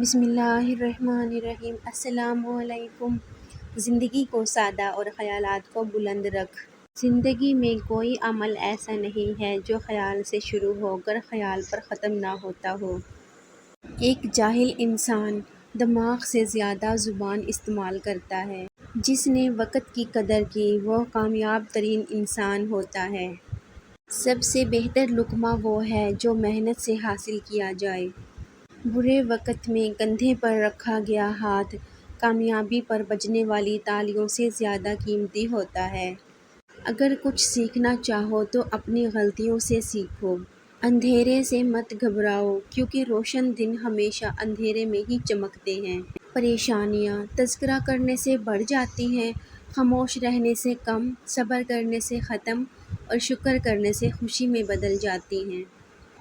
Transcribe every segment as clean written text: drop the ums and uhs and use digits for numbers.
بسم اللہ الرحمن الرحیم۔ السلام علیکم۔ زندگی کو سادہ اور خیالات کو بلند رکھ۔ زندگی میں کوئی عمل ایسا نہیں ہے جو خیال سے شروع ہو کر خیال پر ختم نہ ہوتا ہو۔ ایک جاہل انسان دماغ سے زیادہ زبان استعمال کرتا ہے۔ جس نے وقت کی قدر کی وہ کامیاب ترین انسان ہوتا ہے۔ سب سے بہتر لقمہ وہ ہے جو محنت سے حاصل کیا جائے۔ برے وقت میں کندھے پر رکھا گیا ہاتھ کامیابی پر بجنے والی تالیوں سے زیادہ قیمتی ہوتا ہے۔ اگر کچھ سیکھنا چاہو تو اپنی غلطیوں سے سیکھو۔ اندھیرے سے مت گھبراؤ کیونکہ روشن دن ہمیشہ اندھیرے میں ہی چمکتے ہیں۔ پریشانیاں تذکرہ کرنے سے بڑھ جاتی ہیں، خاموش رہنے سے کم، صبر کرنے سے ختم اور شکر کرنے سے خوشی میں بدل جاتی ہیں۔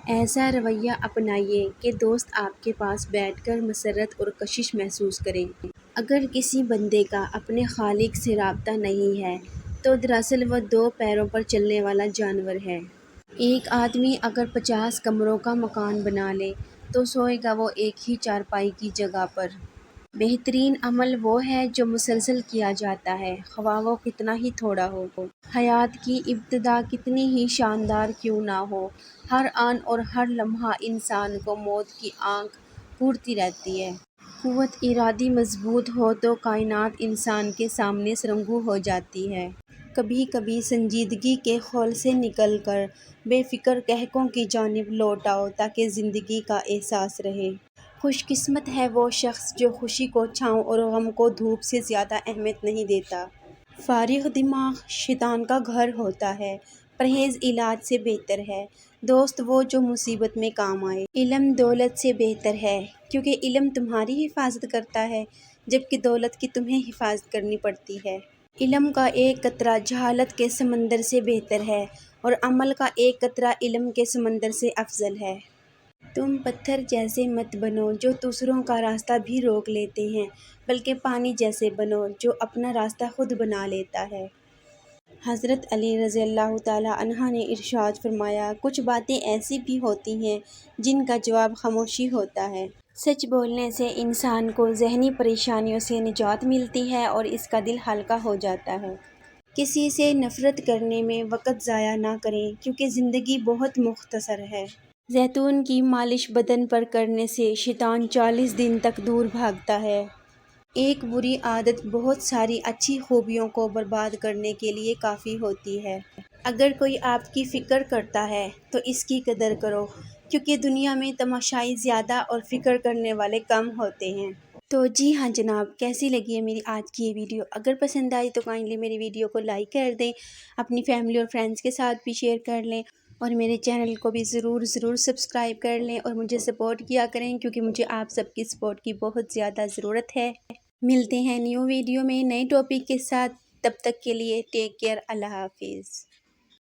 ایسا رویہ اپنائیے کہ دوست آپ کے پاس بیٹھ کر مسرت اور کشش محسوس کریں۔ اگر کسی بندے کا اپنے خالق سے رابطہ نہیں ہے تو دراصل وہ دو پیروں پر چلنے والا جانور ہے۔ ایک آدمی اگر 50 کمروں کا مکان بنا لے تو سوئے گا وہ ایک ہی چارپائی کی جگہ پر۔ بہترین عمل وہ ہے جو مسلسل کیا جاتا ہے خواہ وہ کتنا ہی تھوڑا ہو۔ حیات کی ابتدا کتنی ہی شاندار کیوں نہ ہو، ہر آن اور ہر لمحہ انسان کو موت کی آنکھ پھورتی رہتی ہے۔ قوت ارادی مضبوط ہو تو کائنات انسان کے سامنے سرنگوں ہو جاتی ہے۔ کبھی کبھی سنجیدگی کے خول سے نکل کر بے فکر قحقوں کی جانب لوٹ آؤ تاکہ زندگی کا احساس رہے۔ خوش قسمت ہے وہ شخص جو خوشی کو چھاؤں اور غم کو دھوپ سے زیادہ اہمیت نہیں دیتا۔ فارغ دماغ شیطان کا گھر ہوتا ہے۔ پرہیز علاج سے بہتر ہے۔ دوست وہ جو مصیبت میں کام آئے۔ علم دولت سے بہتر ہے کیونکہ علم تمہاری حفاظت کرتا ہے جبکہ دولت کی تمہیں حفاظت کرنی پڑتی ہے۔ علم کا ایک قطرہ جہالت کے سمندر سے بہتر ہے اور عمل کا ایک قطرہ علم کے سمندر سے افضل ہے۔ تم پتھر جیسے مت بنو جو دوسروں کا راستہ بھی روک لیتے ہیں بلکہ پانی جیسے بنو جو اپنا راستہ خود بنا لیتا ہے۔ حضرت علی رضی اللہ تعالیٰ عنہ نے ارشاد فرمایا، کچھ باتیں ایسی بھی ہوتی ہیں جن کا جواب خاموشی ہوتا ہے۔ سچ بولنے سے انسان کو ذہنی پریشانیوں سے نجات ملتی ہے اور اس کا دل ہلکا ہو جاتا ہے۔ کسی سے نفرت کرنے میں وقت ضائع نہ کریں کیونکہ زندگی بہت مختصر ہے۔ زیتون کی مالش بدن پر کرنے سے شیطان 40 دن تک دور بھاگتا ہے۔ ایک بری عادت بہت ساری اچھی خوبیوں کو برباد کرنے کے لیے کافی ہوتی ہے۔ اگر کوئی آپ کی فکر کرتا ہے تو اس کی قدر کرو کیونکہ دنیا میں تماشائی زیادہ اور فکر کرنے والے کم ہوتے ہیں۔ تو جی ہاں جناب، کیسی لگی ہے میری آج کی یہ ویڈیو؟ اگر پسند آئی تو کائنڈلی میری ویڈیو کو لائک کر دیں، اپنی فیملی اور فرینڈز کے ساتھ بھی شیئر کر لیں اور میرے چینل کو بھی ضرور سبسکرائب کر لیں اور مجھے سپورٹ کیا کریں کیونکہ مجھے آپ سب کی سپورٹ کی بہت زیادہ ضرورت ہے۔ ملتے ہیں نیو ویڈیو میں نئے ٹاپک کے ساتھ، تب تک کے لیے ٹیک کیئر، اللہ حافظ۔